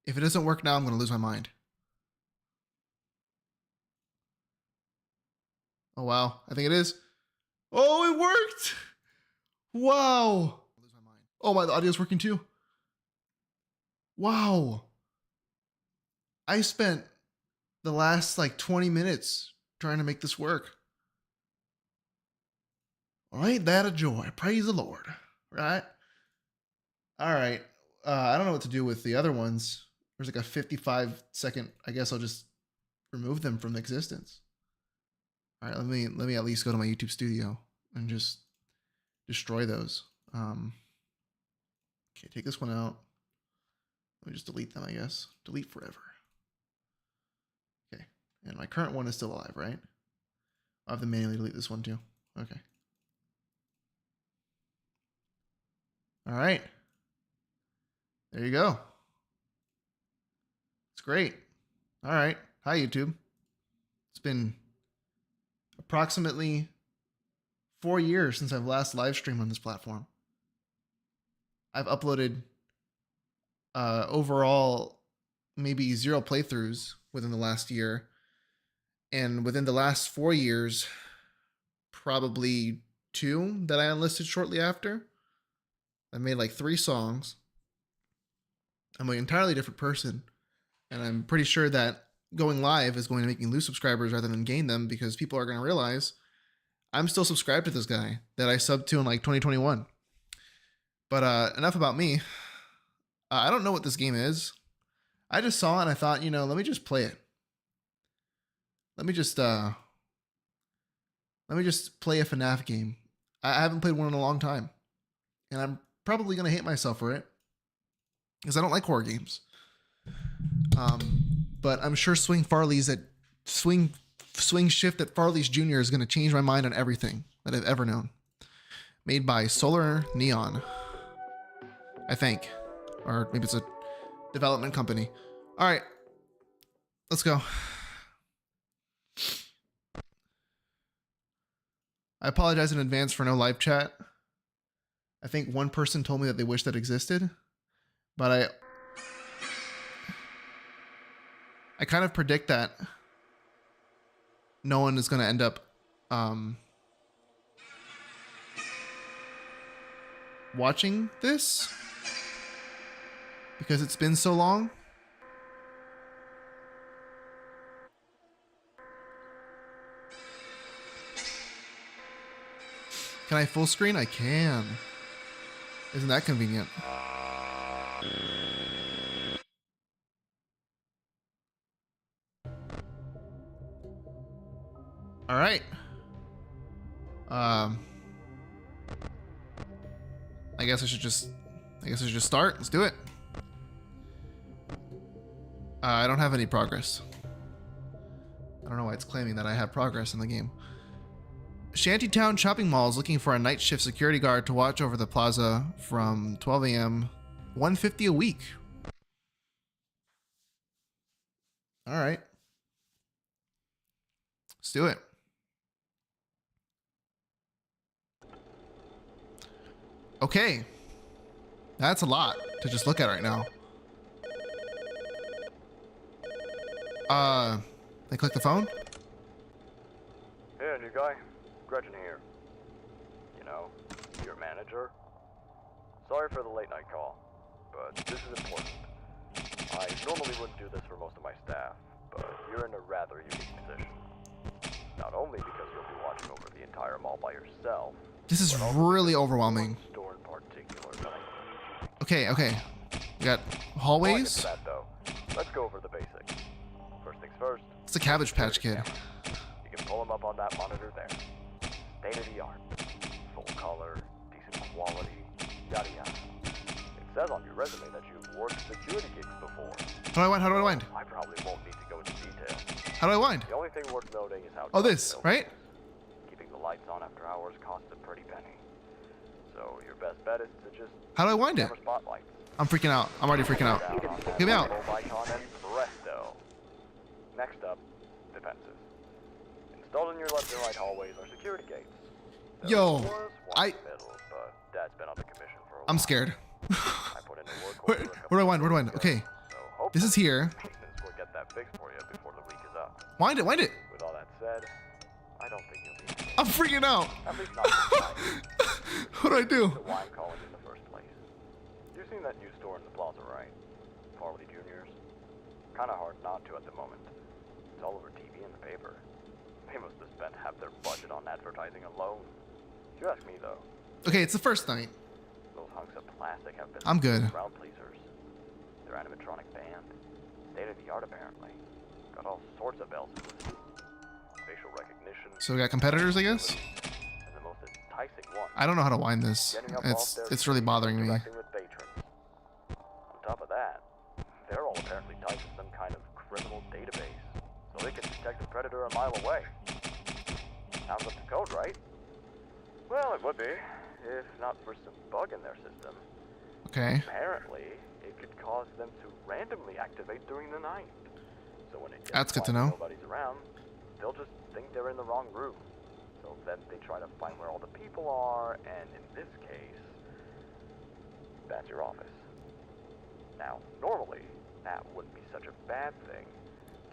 If it doesn't work now, I'm going to lose my mind. Oh, wow. I think it is. Oh, it worked. Wow. Oh, my, the audio's working too. Wow. I spent the last like 20 minutes trying to make this work. Well, ain't that a joy? Praise the Lord. Right? All right. I don't know what to do with the other ones. There's like a 55-second. I guess I'll just remove them from existence. All right. Let me at least go to my YouTube studio and just destroy those. Okay, take this one out. Let me just delete them, I guess. Delete forever. Okay. And my current one is still alive, right? I'll have to manually delete this one too. Okay. All right. There you go. It's great. All right. Hi, YouTube. It's been approximately 4 years since I've last live streamed on this platform. I've uploaded overall maybe 0 playthroughs within the last year. And within the last 4 years, probably 2 that I enlisted shortly after. I made like 3 songs. I'm an entirely different person. And I'm pretty sure that going live is going to make me lose subscribers rather than gain them, because people are going to realize I'm still subscribed to this guy that I subbed to in like 2021. But enough about me. I don't know what this game is. I just saw it and I thought, let me just play it. Let me just play a FNAF game. I haven't played one in a long time. And I'm probably going to hate myself for it, because I don't like horror games. But I'm sure swing shift at Farley's Jr. is going to change my mind on everything that I've ever known. Made by Solar Neon, I think. Or maybe it's a development company. All right, let's go. I apologize in advance for no live chat. I think one person told me that they wish that existed, but I kind of predict that no one is going to end up watching this because it's been so long. Can I full screen? I can. Isn't that convenient? All right. I guess I should just start. Let's do it. I don't have any progress. I don't know why it's claiming that I have progress in the game. Shantytown Shopping Mall is looking for a night shift security guard to watch over the plaza from 12 a.m. $150 a week. All right. Let's do it. Okay. That's a lot to just look at right now. They click the phone? Hey, new guy. Gretchen here. You know, your manager. Sorry for the late night call, but this is important. I normally wouldn't do this for most of my staff, but you're in a rather unique position. Not only because you'll be watching over the entire mall by yourself. This is really overwhelming. Store in particular that I need you to Okay, okay. We got hallways. Before I get to that, though, let's go over the basics. First things first. It's a Cabbage Patch Kid. You can pull them up on that monitor there. State of the art. Full color, decent quality, yada yada. It says on your resume that you've worked security gigs before. How do I wind? How do I wind? I probably won't need to go into detail. How do I wind? The only thing worth noting is how... Oh, this, right? Keeping the lights on after hours costs a pretty penny. So your best bet is to just... How do I wind it? Spotlights. I'm freaking out. I'm already freaking out. Get me out. Icon and presto. Next up, defenses. Installed in your left and right hallways are security gates. Yo, Middle, but Dad's been on the commission for a while. I'm scared. I put in the work Where do I wind? Where do I wind? Okay. So This is here. Maintenance will get that fixed for you before the week is up. Wind it, wind it. With all that said, I don't think you'll be. I'm freaking out. At least not inside. What do I do? Why I'm calling in the first place. You've seen that new store in the plaza, right? Farley Juniors. Kind of hard not to at the moment. It's all over TV and the paper. They must have spent half their budget on advertising alone. If you ask me, though. Okay, it's the first night. Those hunks of plastic have been I'm good. crowd pleasers. Their animatronic band. State of the art, apparently. Got all sorts of bells and whistles. Facial recognition. So we got competitors, I guess? And the most enticing one. I don't know how to wind this. It's really bothering me. Interacting with patrons. On top of that, they're all apparently tied to some kind of criminal database. So they can detect a predator a mile away. Sounds up to code, right? Well, it would be, if not for some bug in their system. Okay. Apparently, it could cause them to randomly activate during the night. So when it gets That's good to quiet and know. nobody's around, they'll just think they're in the wrong room. So then they try to find where all the people are, and in this case, that's your office. Now, normally, that wouldn't be such a bad thing.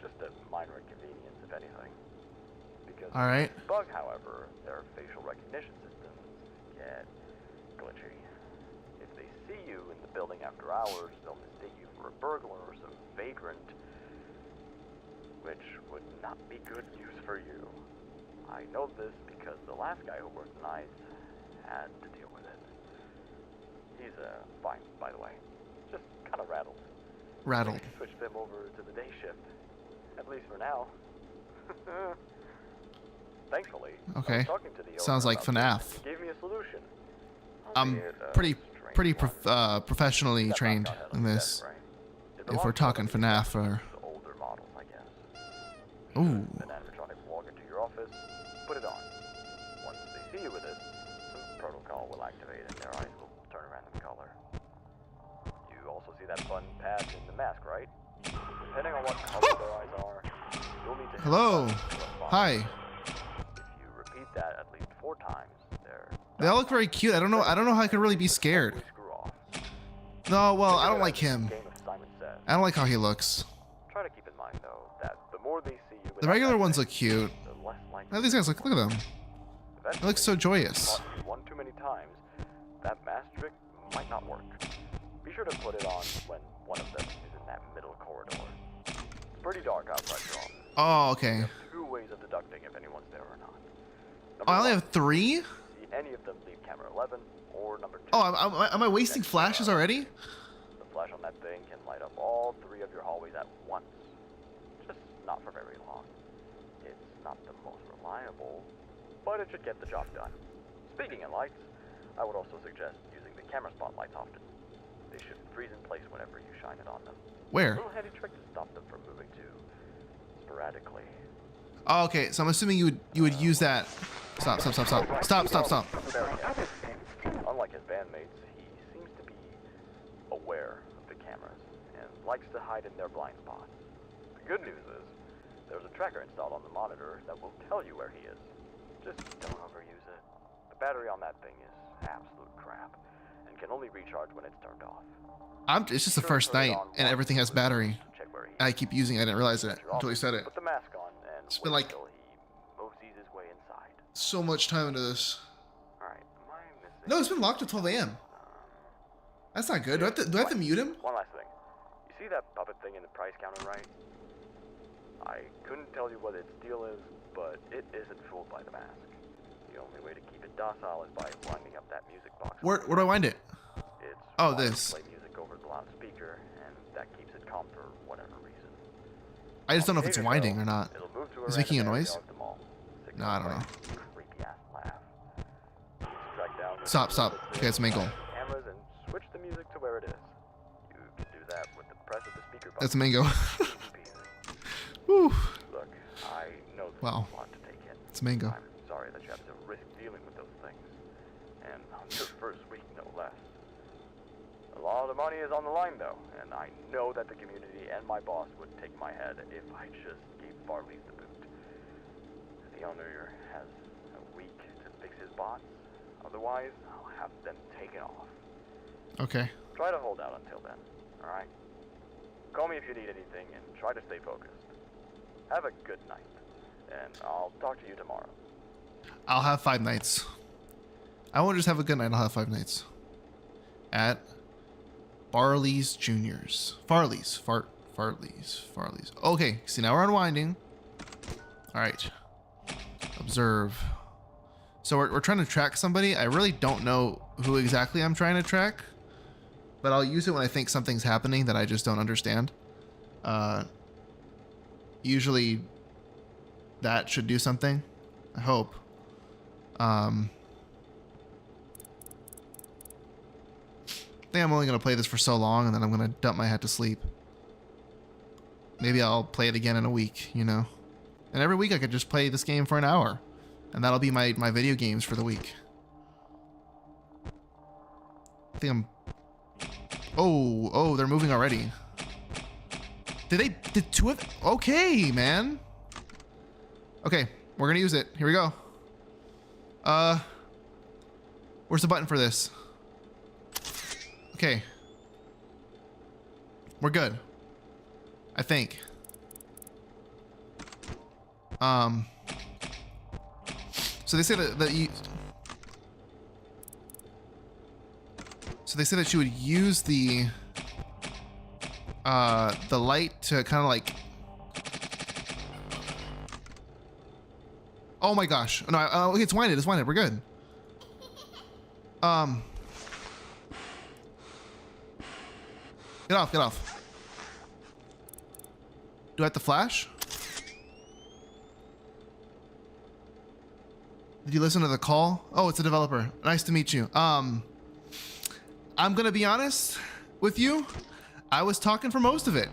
Just a minor inconvenience, if anything. Because All right. bug, however, their facial recognition systems get glitchy. If they see you in the building after hours, they'll mistake you for a burglar or some vagrant, which would not be good news for you. I know this because the last guy who worked nights had to deal with it. He's fine, by the way. Just kind of rattled. Rattled. Switched him over to the day shift. At least for now. Thankfully, I Okay. was talking to the owner Sounds like about FNAF. this, and he gave me a solution. I'm Albeit a pretty strange one. professionally That trained knockout had in on this. the right? It If belongs we're to talking one of these FNAF or... older models, I guess. Ooh. An animatronic walk into your office, put it on. Once they see you with it, some protocol will activate and their eyes will turn a random color. You also see that button pad in the mask, right? Depending on what color their eyes are, you'll need to... Hello. Hi. If you repeat that at least 4 times, They all look very cute. I don't know how I could really be scared. screw off. No, well, I don't like him. Game of Simon Says. I don't like how he looks. Try to keep in mind, though, that the more they see you... The regular ones look cute. The less likely... Now these guys look at them. They look so joyous. Caught you one too many times, that mask trick might not work. Be sure to put it on when one of them is in that middle corridor. It's pretty dark outside your office. Oh, okay. 2 ways of deducting if anyone's there or not. Oh, I only Number have 3? 1, see any of them leave camera 11, or number 2. Oh, am I wasting flashes already? The flash on that thing can light up all 3 of your hallways at once. Just not for very long. It's not the most reliable, but it should get the job done. Speaking of lights, I would also suggest using the camera spotlights often. They should freeze in place whenever you shine it on them. A Where? little handy trick to stop them from moving too sporadically. Oh, okay. So I'm assuming you would use that. Stop. Very careful. Unlike his bandmates, he seems to be aware of the cameras and likes to hide in their blind spots. The good news is, there's a tracker installed on the monitor that will tell you where he is. Just don't overuse it. The battery on that thing is absolute crap and can only recharge when it's turned off. It's just the first night and everything has battery. Check where he is. I keep using it. I didn't realize it until you said it. Put the mask on and It's been wait like- till he moseys his way inside. So much time into this. Alright, am I missing? No, it's been locked till 12 a.m. That's not good. Do I have to mute him? One last thing. You see that puppet thing in the price counter, right? I couldn't tell you what its deal is, but it isn't fooled by the mask. The only way to keep it docile is by winding up that music box. Where do I wind it? It's Oh, wired to this. play music over the loudspeaker, and that keeps it calm for whatever reason. I just don't know if it's winding or not. It'll move to Is it random making a area noise? at the mall. No, I don't know. Creepy ass laugh. Track down the Stop. music Okay, it's Mangle. cameras and switch the music to where it is. You can do that with the press of the speaker button. That's Mango. Easy peasy. Whew. Look, I know this Wow. is a lot to take in. It's Mango. I'm sorry that you have to risk dealing with those things. And on your first week, no less. A lot of money is on the line, though, and I know that the community and my boss would take my head if I just gave Farley the boot. The owner has a week to fix his bots. Otherwise, I'll have them taken off. Okay. Try to hold out until then, alright? Call me if you need anything and try to stay focused. Have a good night, and I'll talk to you tomorrow. I'll have 5 nights. I won't just have a good night, I'll have 5 nights. At Farley's Juniors. Farley's. Okay, see, now we're unwinding. Alright. Observe. So we're trying to track somebody. I really don't know who exactly I'm trying to track, but I'll use it when I think something's happening that I just don't understand. Usually that should do something. I hope. I think I'm only going to play this for so long and then I'm going to dump my head to sleep. Maybe I'll play it again in a week, you know? And every week I could just play this game for an hour. And that'll be my video games for the week. I think I'm... Oh, they're moving already. Did 2 of... Okay, man. Okay, we're gonna use it. Here we go. Where's the button for this? Okay. We're good. I think. So they say that you... So they said that you would use the light to kind of like... Oh my gosh. No, okay, it's winded. We're good. Get off. Do I have to flash? Did you listen to the call? Oh, it's a developer. Nice to meet you. I'm gonna be honest with you. I was talking for most of it.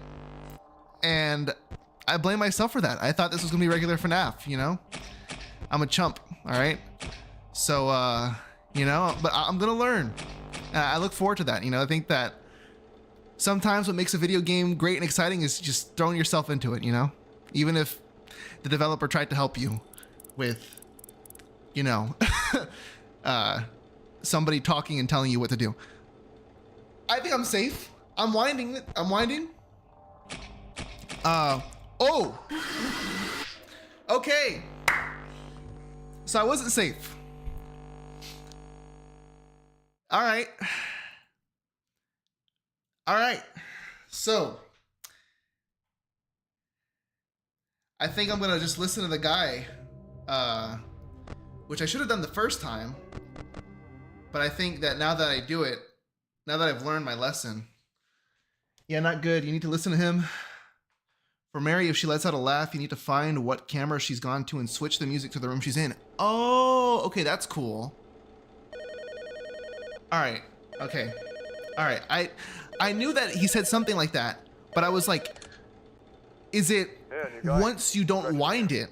And I blame myself for that. I thought this was gonna be regular FNAF, you know? I'm a chump, all right? So, you know, but I'm gonna learn. And I look forward to that, you know? I think that sometimes what makes a video game great and exciting is just throwing yourself into it, you know? Even if the developer tried to help you with, you know, somebody talking and telling you what to do. I think I'm safe. I'm winding. Oh. Okay. So I wasn't safe. All right. So I think I'm gonna just listen to the guy, which I should have done the first time. But I think that now that I do it, now that I've learned my lesson, yeah, not good. You need to listen to him. For Mary, if she lets out a laugh, you need to find what camera she's gone to and switch the music to the room she's in. Oh, okay, that's cool. All right, okay. All right, I knew that he said something like that, but I was like, is it once you don't wind it?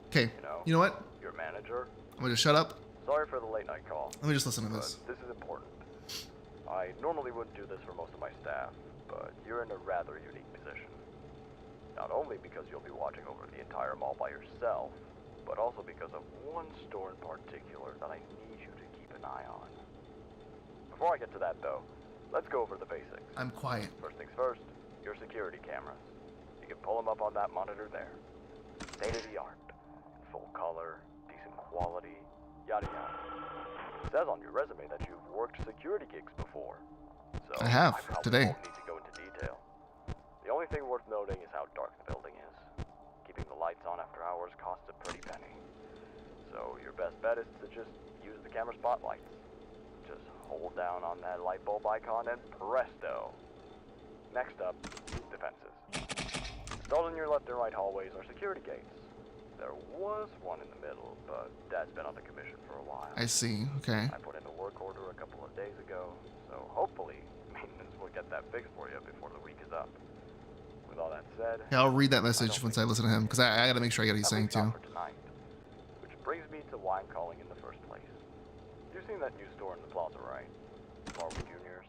Okay, you know what? Your manager? I'm gonna just shut up. Sorry for the late night call. Let me just listen to this. This is important. I normally wouldn't do this for most of my staff, but you're in a rather unique position. Not only because you'll be watching over the entire mall by yourself, but also because of one store in particular that I need you to keep an eye on. Before I get to that though, let's go over the basics. I'm quiet. First things first, your security cameras. You can pull them up on that monitor there. State of the art. Full color, decent quality, yada yada. It says on your resume that you've worked security gigs before. So I have, probably today. won't need to go into detail. The only thing worth noting is how dark the building is. Keeping the lights on after hours costs a pretty penny. So your best bet is to just use the camera spotlights. Just hold down on that light bulb icon and presto. Next up, defenses. Installed in your left and right hallways are security gates. There was one in the middle, but Dad's been on the commission for a while. I see, okay. I put in a work order a couple of days ago, so hopefully maintenance will get that fixed for you before the week is up. With all that said, Yeah, I'll read that message once I listen to him, because I gotta make sure I get what he's saying too. For tonight, which brings me to why I'm calling in the first place. You've seen that new store in the plaza, right? Farley Juniors.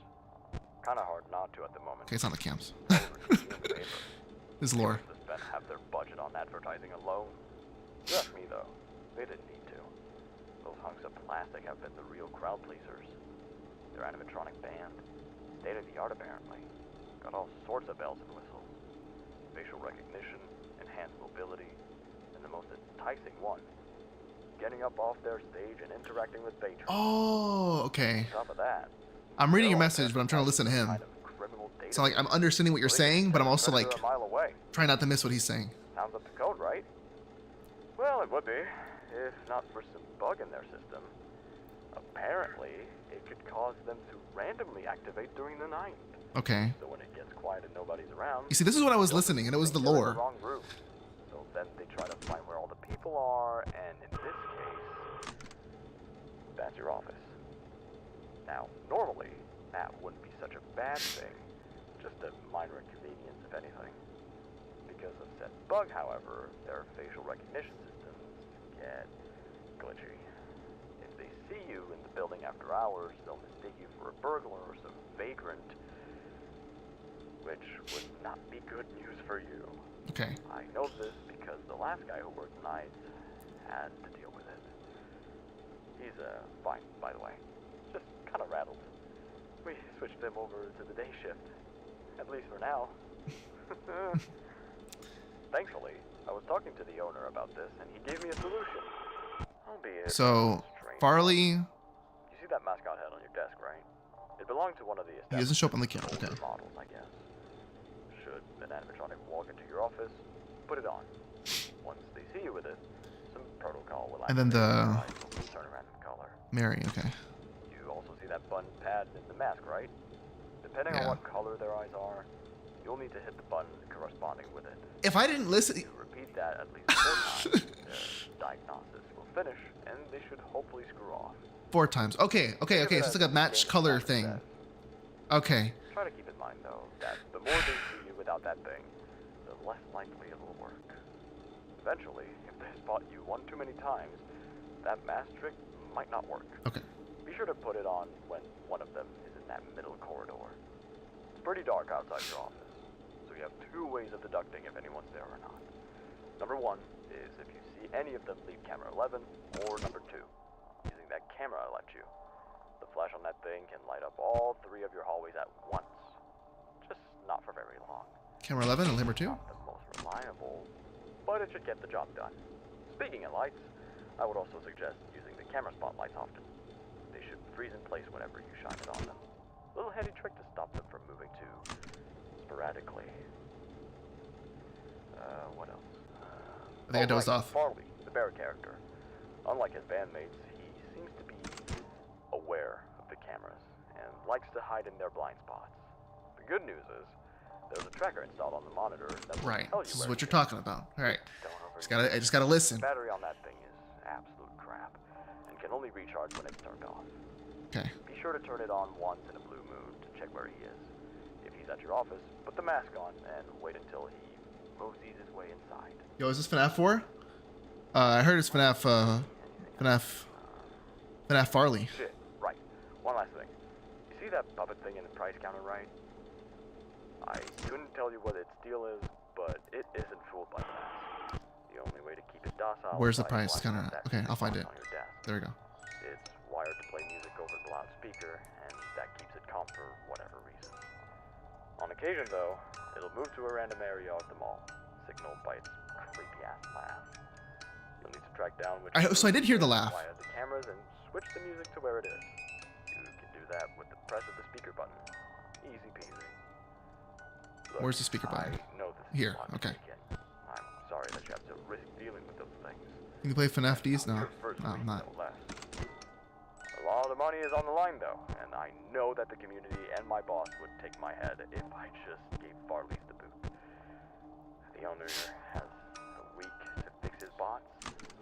Kind of hard not to at the moment. Okay, it's on the cams. This His lore. spend half their budget on advertising alone. You ask me though, they didn't need to. Those hunks of plastic have been the real crowd pleasers. Their animatronic band, state of the art apparently. Got all sorts of bells and whistles. Facial recognition, enhanced mobility, and the most enticing one, getting up off their stage and interacting with patrons. Oh, okay. On top of that, I'm reading they're your all message, but I'm trying to listen to him. kind of criminal So like I'm database. understanding what you're So they can saying, but I'm detect a also predator like a mile away. trying not to miss what he's saying. Sounds up to code, right? Well, it would be, if not for some bug in their system. Apparently, it could cause them to randomly activate during the night. Okay. So when it gets quiet and nobody's around, You see, this is what I was they'll just listening, and it was the think they're in lore. the wrong room. So then they try to find where all the people are, and in this case, that's your office. Now, normally, that wouldn't be such a bad thing. Just a minor inconvenience, if anything. Because of said bug, however, their facial recognition systems get glitchy. If they see you in the building after hours, they'll mistake you for a burglar or some vagrant, which would not be good news for you. Okay. I know this because the last guy who worked nights had to deal with it. He's fine, by the way. Just kind of rattled. We switched him over to the day shift. At least for now. Thankfully, I was talking to the owner about this, and he gave me a solution. Albeit So a strange Farley, one. You see that mascot head on your desk, right? It belonged to one of the he doesn't show up on the older camera. Okay. models, I guess. Should an animatronic walk into your office, put it on. Once they see you with it, some protocol will And then activate the your eyes will turn a random color. Mary. Okay. You also see that button pad in the mask, right? Depending on Yeah. what color their eyes are, you'll need to hit the button corresponding with it. If I didn't listen, You repeat that at least 4 times, the diagnosis will finish, and they should hopefully screw off. 4 times. Okay. Okay. Think Okay. of So it it's like a as match game color design thing. says. Okay. Try to keep in mind, though, that the more they see you without that thing, the less likely it will work. Eventually, if they spot you one too many times, that mask trick might not work. Okay. Be sure to put it on when one of them is in that middle corridor. It's pretty dark outside your office, so you have 2 ways of deducting if anyone's there or not. Number 1 is if you see any of them leave camera 11, or number 2, using that camera I left you. The flash on that thing can light up all 3 of your hallways at once. Just not for very long. Camera 11 and Limber 2. Not the most reliable, but it should get the job done. Speaking of lights, I would also suggest using the camera spotlights often. They should freeze in place whenever you shine it on them. Little handy trick to stop them from moving too sporadically. What else? I think I dozed off. Farley, the bear character. Unlike his bandmates, he seems to be aware of the cameras and likes to hide in their blind spots. The good news is, there's a tracker installed on the monitor that will Right. tell you This is where what he you're is. talking about. All right. Don't I just gotta listen. The battery on that thing is absolute crap and can only recharge when it's turned off. Okay. Be sure to turn it on once in a blue moon to check where he is. If he's at your office, put the mask on and wait until he moseys his way inside. Yo, is this FNAF 4? I heard it's FNAF. FNAF Farley. Shit, right. One last thing. You see that puppet thing in the price counter, right? I couldn't tell you what its deal is, but it isn't fooled by the mask. The only way to keep it docile. Where's the is by price flashing counter that at? Okay, I'll find button it. on your desk. There we go. It's wired to play music over the loudspeaker, and that keeps it calm for whatever reason. On occasion, though, it'll move to a random area of the mall, signaled by its creepy-ass laugh. You'll need to track down which... So I did hear the laugh. Wire the cameras and switch the music to where it is. You can do that with the press of the speaker button. Easy peasy. Look, Where's the speaker button? I know this is Here, a lot to okay. take in. I'm sorry that you have to risk dealing with those things. You can play FNAF Ds? No. Your first No, I'm week, not. no less. A lot of money is on the line, though, and I know that the community and my boss would take my head if I just gave Farley's the boot. The owner has a week to fix his bots.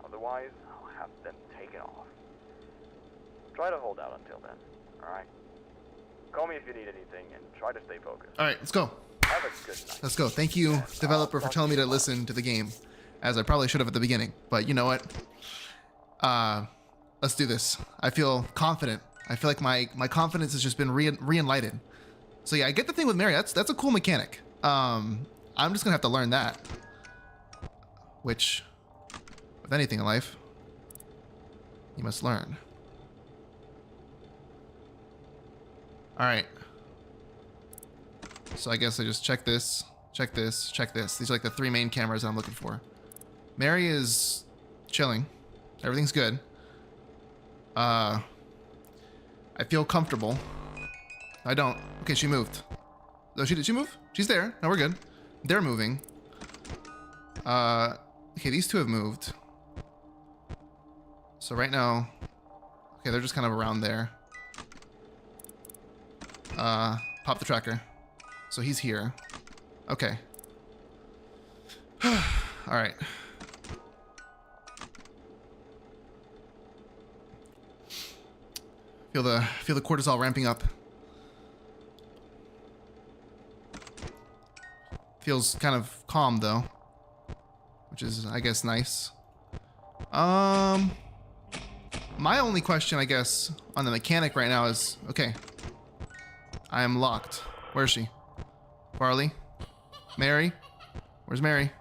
Otherwise, I'll have them taken off. Try to hold out until then, alright? Call me if you need anything, and try to stay focused. All right, let's go. Have a good night. Let's go. Thank you, developer, for telling me to listen to the game, as I probably should have at the beginning. But you know what? Let's do this. I feel confident. I feel like my confidence has just been re-enlightened. So yeah, I get the thing with Mary. That's a cool mechanic. I'm just gonna have to learn that. Which, with anything in life, you must learn. All right. So I guess I just check this, check this, check this. These are like the 3 main cameras I'm looking for. Mary is chilling. Everything's good. I feel comfortable. I don't. Okay, she moved. Oh, did she move? She's there. No, we're good. They're moving. Okay, these 2 have moved. So right now, okay, they're just kind of around there. Pop the tracker. So he's here. Okay. All right. Feel the cortisol ramping up. Feels kind of calm though, which is, I guess, nice. My only question, I guess, on the mechanic right now is, okay, I am locked. Where is she? Farley? Mary? Where's Mary?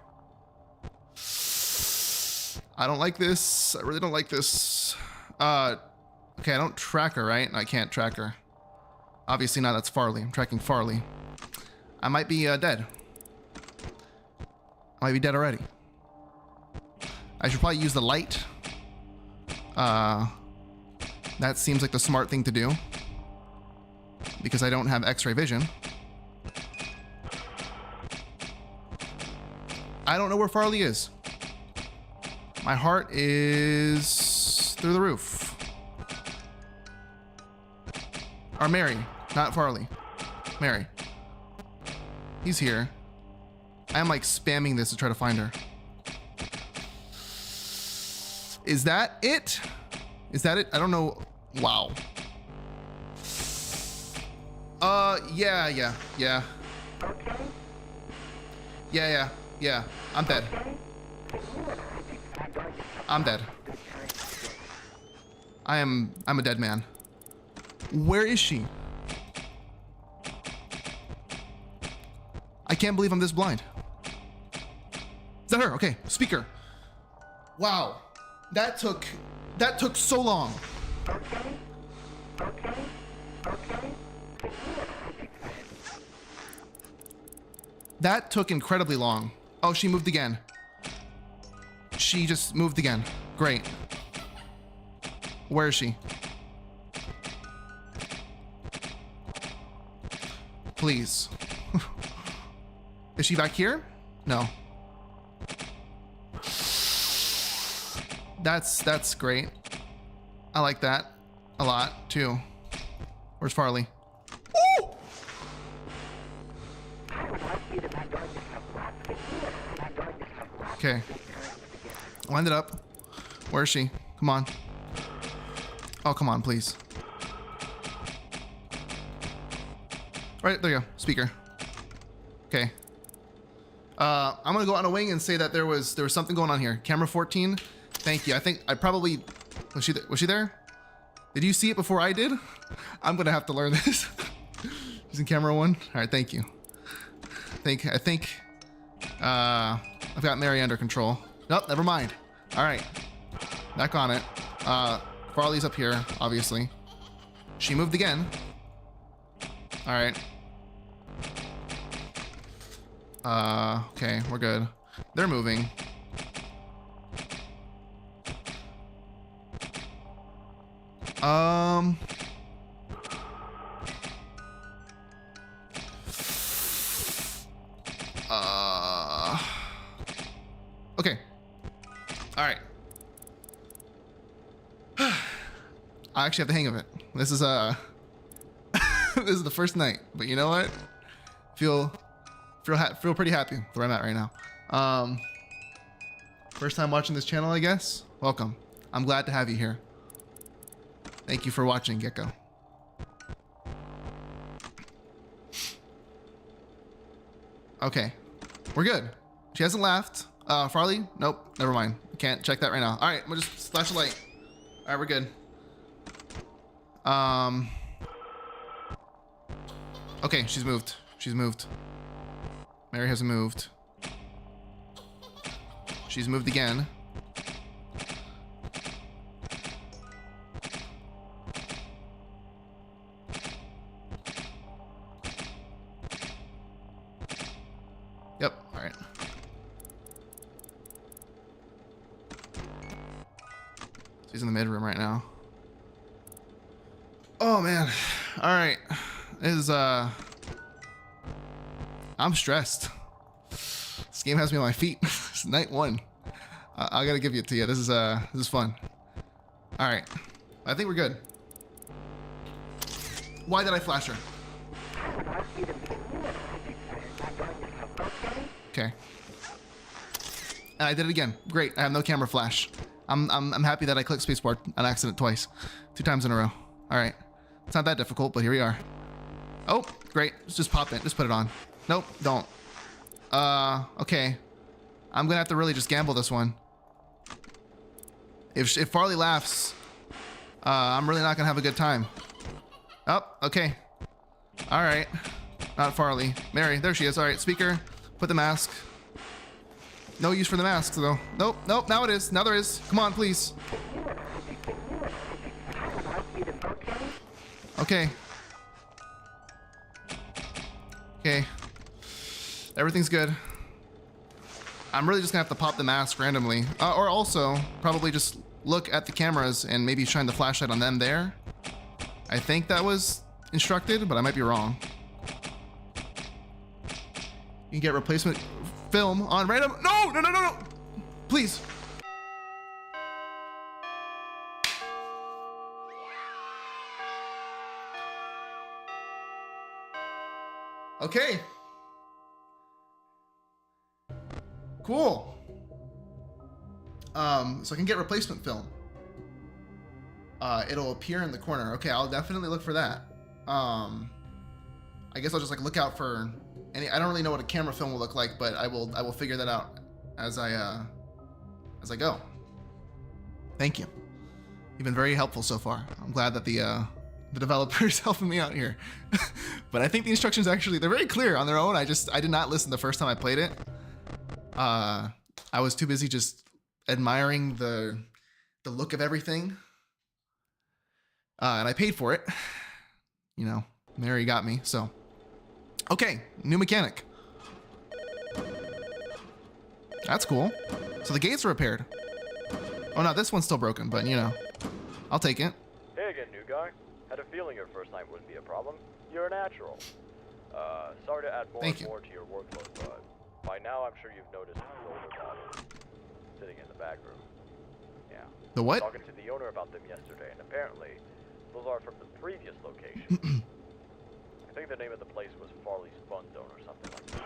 I don't like this. I really don't like this. Okay, I don't track her, right? I can't track her. Obviously not, that's Farley. I'm tracking Farley. I might be dead. I might be dead already. I should probably use the light. That seems like the smart thing to do. Because I don't have X-ray vision. I don't know where Farley is. My heart is through the roof. Or Mary, not Farley. Mary. He's here. I'm like spamming this to try to find her. Is that it? Is that it? I don't know. Wow. Yeah. Yeah. I'm dead. I'm dead. I'm a dead man. Where is she? I can't believe I'm this blind. Is that her? Okay, speaker. Wow. That took so long. That took incredibly long. Oh, she moved again. She just moved again. Great. Where is she? Please. Is she back here? No. That's great. I like that a lot too. Where's Farley? Ooh! Okay. Wind it up. Where is she? Come on. Oh, come on, please. Right, there you go. Speaker. Okay. I'm gonna go on a wing and say that there was something going on here. Camera 14. Thank you. I think I probably was she there? Did you see it before I did? I'm gonna have to learn this. Using camera 1. All right, thank you. I think I've got Mary under control. Nope, never mind. All right, back on it. Farley's up here, obviously. She moved again. All right. Okay, we're good. They're moving. Okay. All right. I actually have the hang of it. This is this is the first night, but you know what? Feel pretty happy where I'm at right now. First time watching this channel, I guess. Welcome. I'm glad to have you here. Thank you for watching, Gecko. Okay, we're good. She hasn't laughed. Farley? Nope, never mind. Can't check that right now. All right, we'll just flash a light. All right, we're good. Okay, she's moved. She's moved. Mary hasn't moved. She's moved again. So he's in the mid room right now. Oh man. All right. I'm stressed. This game has me on my feet. It's night one. I gotta give it to you. This is fun. All right. I think we're good. Why did I flash her? Okay. And I did it again. Great. I have no camera flash. I'm happy that I clicked spacebar on accident twice. 2 times in a row. All right. It's not that difficult, but here we are. Oh, great. Just pop it. Just put it on. Nope, don't. Okay. I'm gonna have to really just gamble this one. If Farley laughs, I'm really not gonna have a good time. Oh, okay. All right. Not Farley. Mary, there she is. All right, speaker. Put the mask. No use for the mask, though. Nope, nope. Now it is. Now there is. Come on, please. Okay. Okay. Everything's good. I'm really just gonna have to pop the mask randomly. Or also, probably just look at the cameras and maybe shine the flashlight on them there. I think that was instructed, but I might be wrong. You can get replacement film on random. No, no, no, no, no. Please. Okay. Cool. So I can get replacement film. It'll appear in the corner. Okay, I'll definitely look for that. I guess I'll just like look out for any. I don't really know what a camera film will look like, but I will figure that out as I go. Thank you. You've been very helpful so far. I'm glad that the developer is helping me out here. But I think the instructions actually, they're very clear on their own. I did not listen the first time I played it. I was too busy just admiring the look of everything. And I paid for it. You know, Mary got me, so. Okay, new mechanic. That's cool. So the gates are repaired. Oh no, this one's still broken, but you know, I'll take it. Hey again, new guy. Had a feeling your first night wouldn't be a problem. You're a natural. Sorry to add more and more to your workload, but by now I'm sure you've noticed the older models sitting in the back room. Yeah. The what? Talking to the owner about them yesterday, and apparently those are from the previous location. I think the name of the place was Farley's Fun Zone or something like that.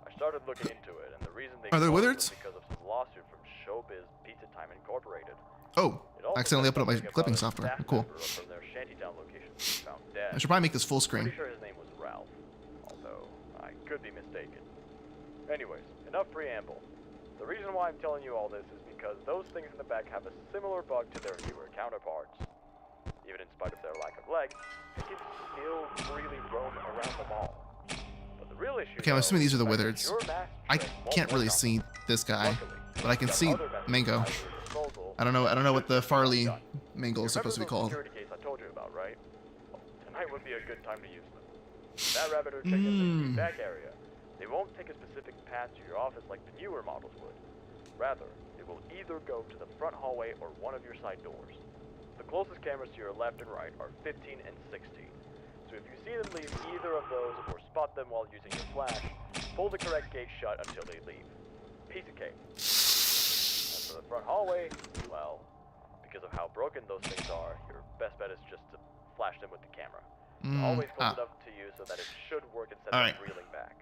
I started looking into it, and the reason they are there closed wizards? was because of some lawsuit from Showbiz Pizza Time Incorporated. Oh, I accidentally opened up my clipping software. Cool. From their Shantytown location was found dead. I should probably make this full screen. Pretty sure his name was Ralph, although I could be mistaken. Anyways, enough preamble. The reason why I'm telling you all this is because those things in the back have a similar bug to their newer counterparts. Even in spite of their lack of legs, they can still freely roam around the mall. But the real issue, Okay, I'm assuming these are the is that wizards. your mask I trick won't can't really work on see this guy, Luckily, but I can we've got see other methods Mango. at your disposal. I don't know what the Farley Done. Mangle is supposed to be Remember those called. security case I told you about, right? Well, tonight would be a good time to use them. That rabbit are taking the back area. They won't take a specific path to your office like the newer models would. Rather, they will either go to the front hallway or one of your side doors. The closest cameras to your left and right are 15 and 16. So if you see them leave either of those or spot them while using your flash, pull the correct gate shut until they leave. Piece of cake. As for the front hallway, well, because of how broken those things are, your best bet is just to flash them with the camera. Always close enough to you so that it should work instead of reeling back.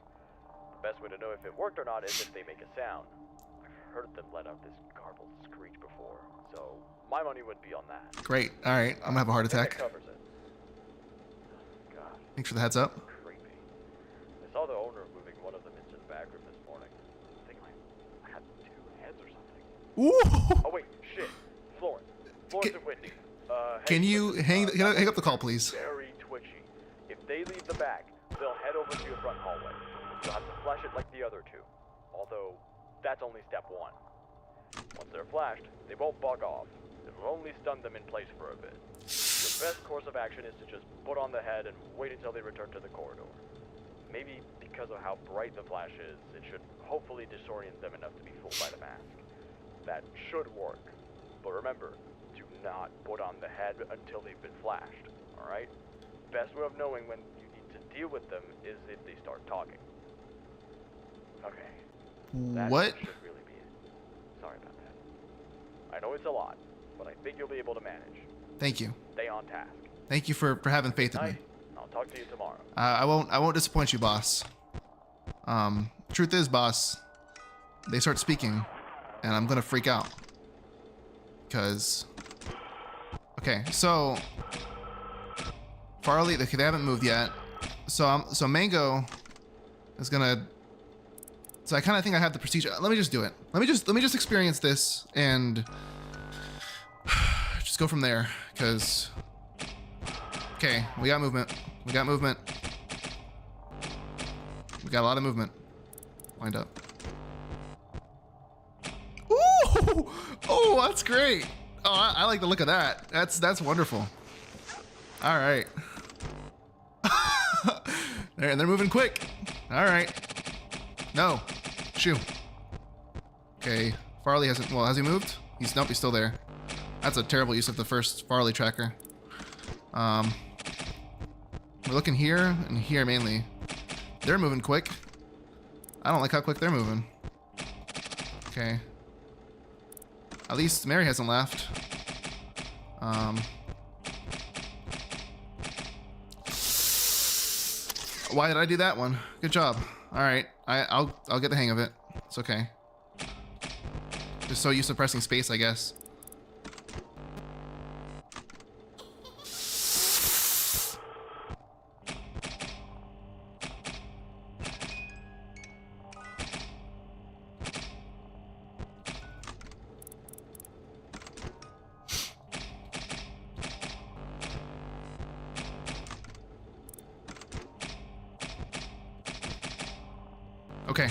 The best way to know if it worked or not is if they make a sound. I've heard them let out this garbled screech before, so my money would be on that. Great. All right, I'm gonna have a heart attack. That covers it. God, Thanks for the heads up. creepy. I saw the owner moving one of them into the back room this morning. I think I had 2 heads or something. Ooh! Oh wait, shit. Florence and Whitney. Can you hang up the call, please? Very twitchy. If they leave the back, they'll head over to your front hallway. You'll have to flash it like the other 2. Although, that's only step 1. Once they're flashed, they won't bug off. It will only stun them in place for a bit. Your best course of action is to just put on the head and wait until they return to the corridor. Maybe because of how bright the flash is, it should hopefully disorient them enough to be fooled by the mask. That should work. But remember, do not put on the head until they've been flashed, alright? Best way of knowing when you need to deal with them is if they start talking. Okay. That What? should really be it. Sorry about that. I know it's a lot, but I think you'll be able to manage. Thank you. Stay on task. Thank you for having faith in me. Night. I'll talk to you tomorrow. I won't disappoint you, boss. Truth is, boss, they start speaking, and I'm gonna freak out. Cause, okay, so Farley, they haven't moved yet. So Mango is gonna. So I kind of think I have the procedure. Let me just do it. Let me just experience this and just go from there. Cause, okay, we got movement. We got movement. We got a lot of movement. Wind up. Ooh! Oh, that's great. Oh, I like the look of that. That's wonderful. All right. And they're moving quick. All right. No. Shoo. Okay. Farley hasn't. Well, has he moved? Nope. He's still there. That's a terrible use of the first Farley tracker. We're looking here and here mainly. They're moving quick. I don't like how quick they're moving. Okay. At least Mary hasn't left. Why did I do that one? Good job. All right, I'll get the hang of it. It's okay. Just so used to pressing space, I guess. Okay.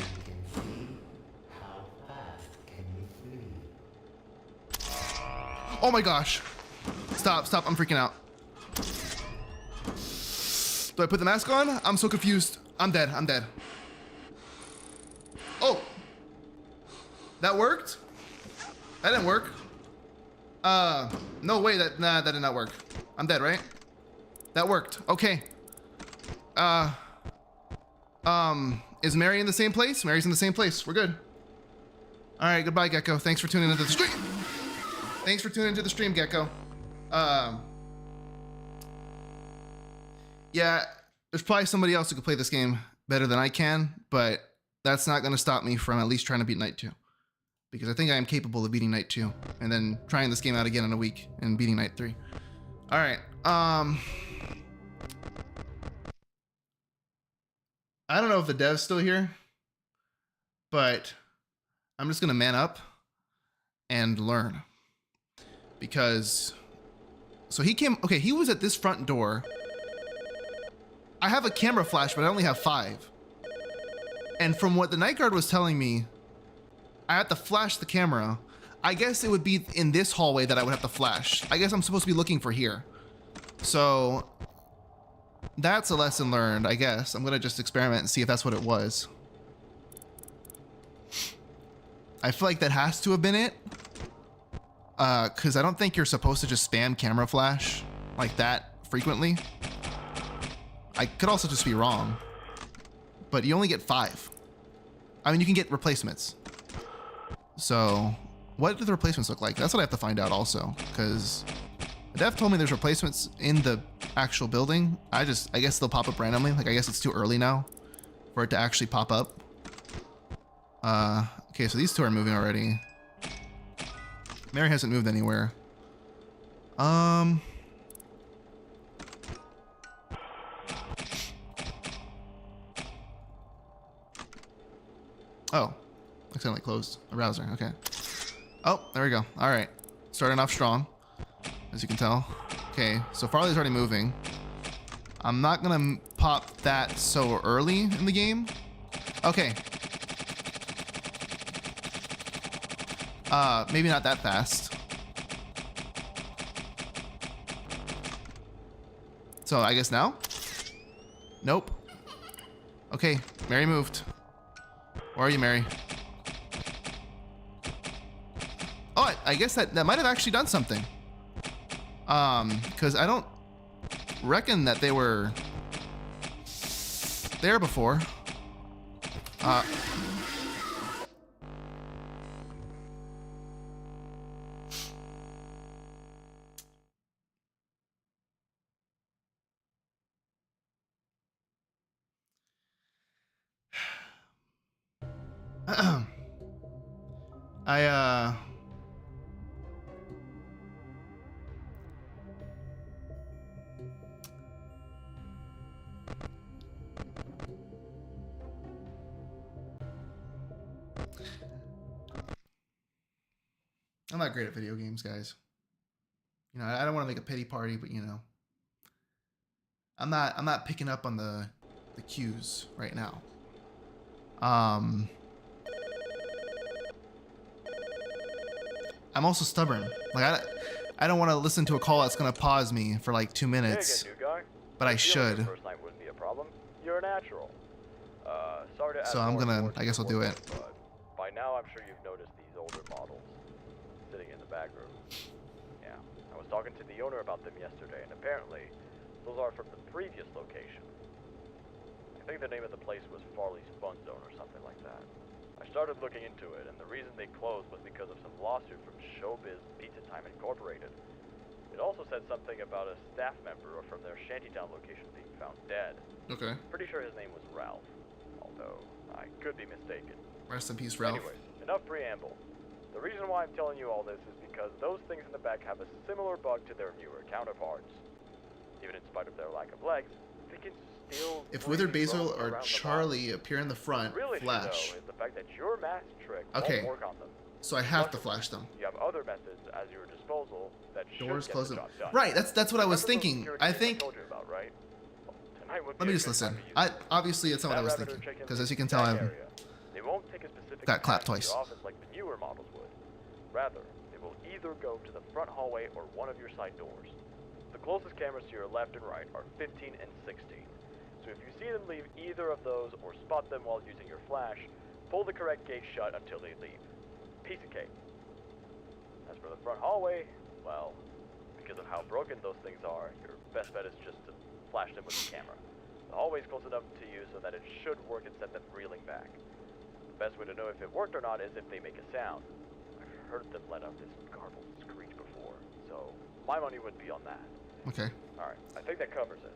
Oh my gosh. Stop, I'm freaking out. Do I put the mask on? I'm so confused. I'm dead. Oh. That worked? That didn't work. No way, that did not work. I'm dead, right? That worked. Okay. Is Mary in the same place? Mary's in the same place. We're good. All right, goodbye, Gecko. Thanks for tuning into the stream. Thanks for tuning into the stream, Gecko. Yeah, there's probably somebody else who could play this game better than I can, but that's not going to stop me from at least trying to beat Night 2. Because I think I am capable of beating Night 2, and then trying this game out again in a week and beating Night 3. All right. I don't know if the dev's still here, but I'm just going to man up and learn. Because, so he was at this front door. I have a camera flash, but I only have 5. And from what the night guard was telling me, I have to flash the camera. I guess it would be in this hallway that I would have to flash. I guess I'm supposed to be looking for here. So that's a lesson learned, I guess. I'm gonna just experiment and see if that's what it was. I feel like that has to have been it. Cause I don't think you're supposed to just spam camera flash like that frequently. I could also just be wrong, but you only get 5. I mean, you can get replacements. So what do the replacements look like? That's what I have to find out also, because the dev told me there's replacements in the actual building. I guess they'll pop up randomly. Like, I guess it's too early now for it to actually pop up. Okay, so these two are moving already. Mary hasn't moved anywhere. Oh, accidentally closed a browser. Okay. Oh, there we go. All right. Starting off strong, as you can tell. Okay, so Farley's already moving. I'm not gonna pop that so early in the game. Okay. Maybe not that fast. So I guess now? Nope. Okay, Mary moved. Where are you, Mary? Oh, I guess that might have actually done something. Because I don't reckon that they were there before. Uh, I I'm not great at video games, guys. You know, I don't want to make a pity party, but you know, I'm not picking up on the cues right now. I'm also stubborn. Like I don't want to listen to a call that's gonna pause me for like 2 minutes, Hey again, new guy. but I should. First night wouldn't be a problem. You're a natural. Sorry to add So I'm more and gonna. more to I guess your I'll do it. workload, but by now, I'm sure you've noticed these older models sitting in the back room. Yeah, I was talking to the owner about them yesterday, and apparently, those are from the previous location. I think the name of the place was Farley's Fun Zone or something like that. I started looking into it, and the reason they closed was because of some lawsuit from Showbiz Pizza Time Incorporated. It also said something about a staff member from their Shantytown location being found dead. Okay. Pretty sure his name was Ralph, although I could be mistaken. Rest in peace, Ralph. Anyways, enough preamble. The reason why I'm telling you all this is because those things in the back have a similar bug to their newer counterparts. Even in spite of their lack of legs, they can still If freely Withered Basil roam or around the Charlie appear in the front, body. Really, flash. though, is the fact that your mask trick Okay. won't work on them. So I have to flash them. You have other methods at your disposal that should Doors get close the them. job done. Right. That's what I was Remember those thinking. security I tips think. told you about, right? Well, tonight would Let be me a just good listen. time to use them. Obviously it's not what I was That thinking. rabbit or chicken Because as you can in tell, that I've area. They won't take a specific got clapped path to twice. your office like the newer models would. Rather, they will either go to the front hallway or one of your side doors. The closest cameras to your left and right are 15 and 16. So if you see them leave either of those or spot them while using your flash, pull the correct gate shut until they leave. Piece of cake. As for the front hallway, well, because of how broken those things are, your best bet is just to flash them with the camera. The hallway's close enough to you so that it should work and send them reeling back. The best way to know if it worked or not is if they make a sound. I've heard them let out this garbled screech before, so my money would be on that. Okay. Alright, I think that covers it.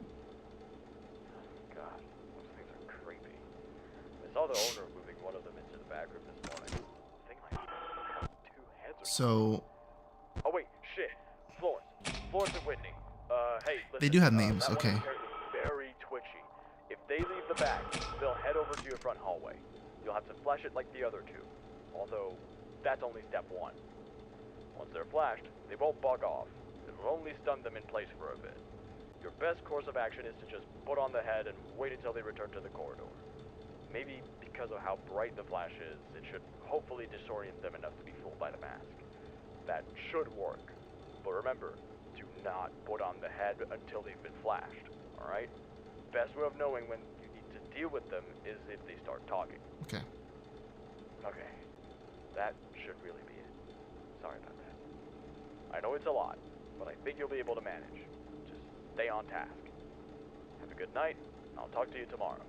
God, those things are creepy. I saw the owner moving one of them into the back room this morning. The thing like had 2 heads or So Oh wait, shit. Florence and Whitney. Hey, listen. they do have names. That Okay. one here is very twitchy. If they leave the back, they'll head over to your front hallway. You'll have to flash it like the other 2. Although, that's only step 1. Once they're flashed, they won't bug off. It'll only stun them in place for a bit. Your best course of action is to just put on the head and wait until they return to the corridor. Maybe because of how bright the flash is, it should hopefully disorient them enough to be fooled by the mask. That should work. But remember, do not put on the head until they've been flashed, alright? Best way of knowing when you need to deal with them is if they start talking. Okay. Okay, that should really be it. Sorry about that. I know it's a lot, but I think you'll be able to manage. Just stay on task. Have a good night. I'll talk to you tomorrow.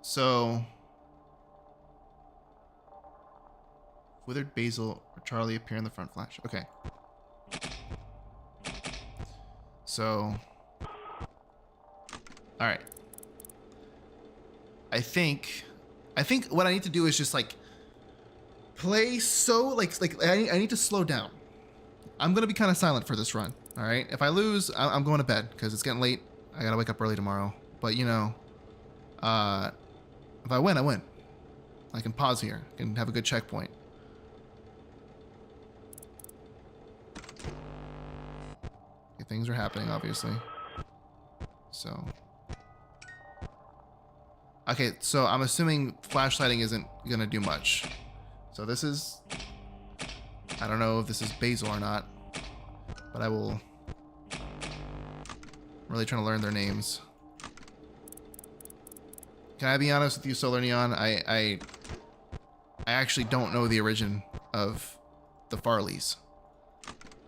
So Withered Basil or Charlie appear in the front flash. Okay. So all right. I think what I need to do is just like play so like I need to slow down. I'm gonna be kind of silent for this run. All right. If I lose, I'm going to bed because it's getting late. I gotta wake up early tomorrow. But you know, if I win, I win. I can pause here. I can have a good checkpoint. Okay, things are happening, obviously. So. Okay, so I'm assuming flashlighting isn't gonna do much. So this is... I don't know if this is Basil or not. But I will... I'm really trying to learn their names. Can I be honest with you, Solar Neon? I actually don't know the origin of the Farleys.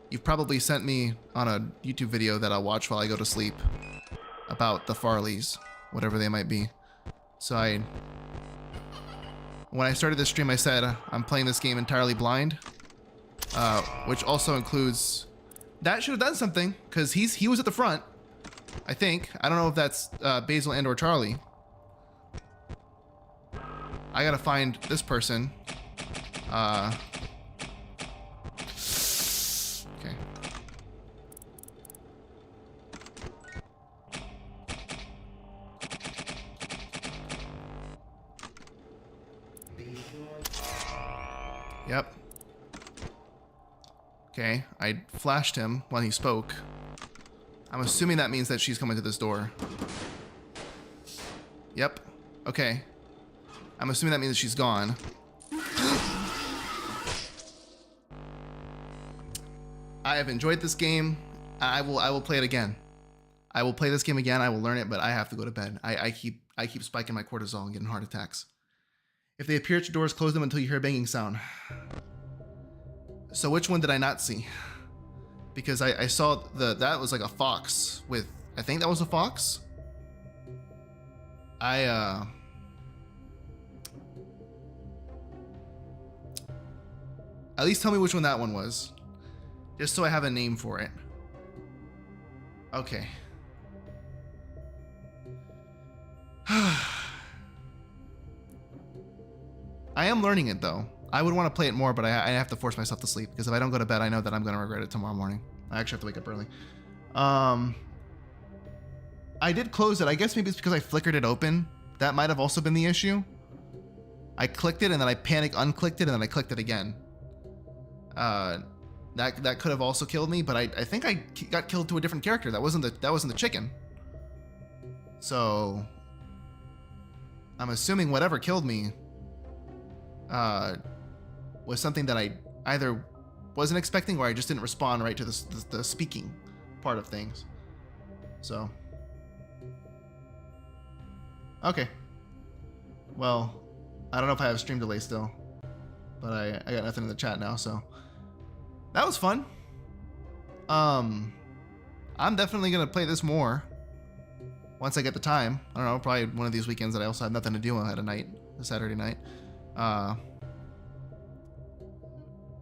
You've probably sent me on a YouTube video that I'll watch while I go to sleep about the Farleys, whatever they might be. So when I started this stream, I said I'm playing this game entirely blind, which also includes that should have done something because he was at the front. I think I don't know if that's Basil and or Charlie. I gotta find this person. Okay. Yep. Okay, I flashed him when he spoke. I'm assuming that means that she's coming to this door. Yep. Okay. I'm assuming that means that she's gone. I have enjoyed this game. I will play it again. I will play this game again. I will learn it, but I have to go to bed. I keep spiking my cortisol and getting heart attacks. If they appear at your doors, close them until you hear a banging sound. So which one did I not see? Because I saw that was like a fox with, I think that was a fox. At least tell me which one that one was. Just so I have a name for it. Okay. I am learning it though. I would want to play it more, but I have to force myself to sleep because if I don't go to bed, I know that I'm going to regret it tomorrow morning. I actually have to wake up early. I did close it. I guess maybe it's because I flickered it open. That might have also been the issue. I clicked it and then I unclicked it and then I clicked it again. That could have also killed me, but I think I got killed to a different character. That wasn't the chicken. So I'm assuming whatever killed me was something that I either wasn't expecting or I just didn't respond right to the speaking part of things. So okay. Well, I don't know if I have stream delay still, but I got nothing in the chat now, so that was fun. I'm definitely gonna play this more once I get the time. I don't know, probably one of these weekends that I also have nothing to do at a Saturday night.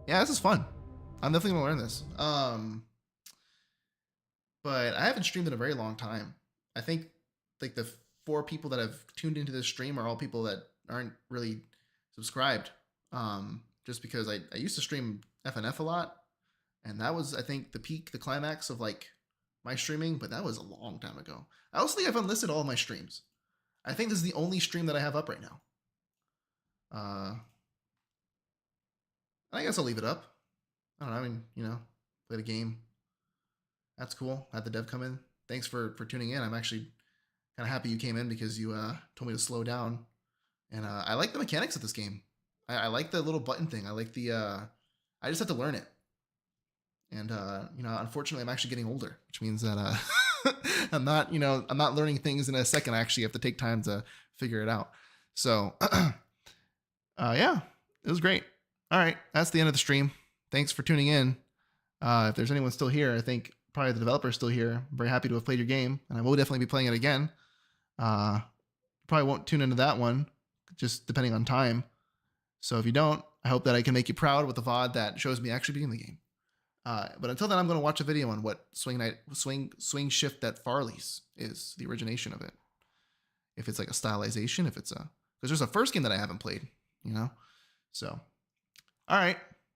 Yeah, this is fun. I'm definitely gonna learn this. But I haven't streamed in a very long time. I think like the 4 people that have tuned into this stream are all people that aren't really subscribed. Just because I used to stream FNF a lot, and that was, I think, the peak, the climax of like my streaming, but that was a long time ago. I also think I've unlisted all of my streams. I think this is the only stream that I have up right now. I guess I'll leave it up. I don't know, I mean, played a game. That's cool. Had the dev come in. Thanks for tuning in. I'm actually kind of happy you came in because you told me to slow down. And I like the mechanics of this game. I like the little button thing. I like the I just have to learn it. And unfortunately I'm actually getting older, which means that I'm not learning things in a second. I actually have to take time to figure it out. So yeah, it was great. All right, that's the end of the stream. Thanks for tuning in. If there's anyone still here, I think probably the developer's still here. I'm very happy to have played your game, and I will definitely be playing it again. Probably won't tune into that one, just depending on time. So if you don't, I hope that I can make you proud with a VOD that shows me actually beating the game. But until then, I'm going to watch a video on what swing shift at Farley's is, the origination of it. If it's like a stylization, if it's because there's a first game that I haven't played, So, all right.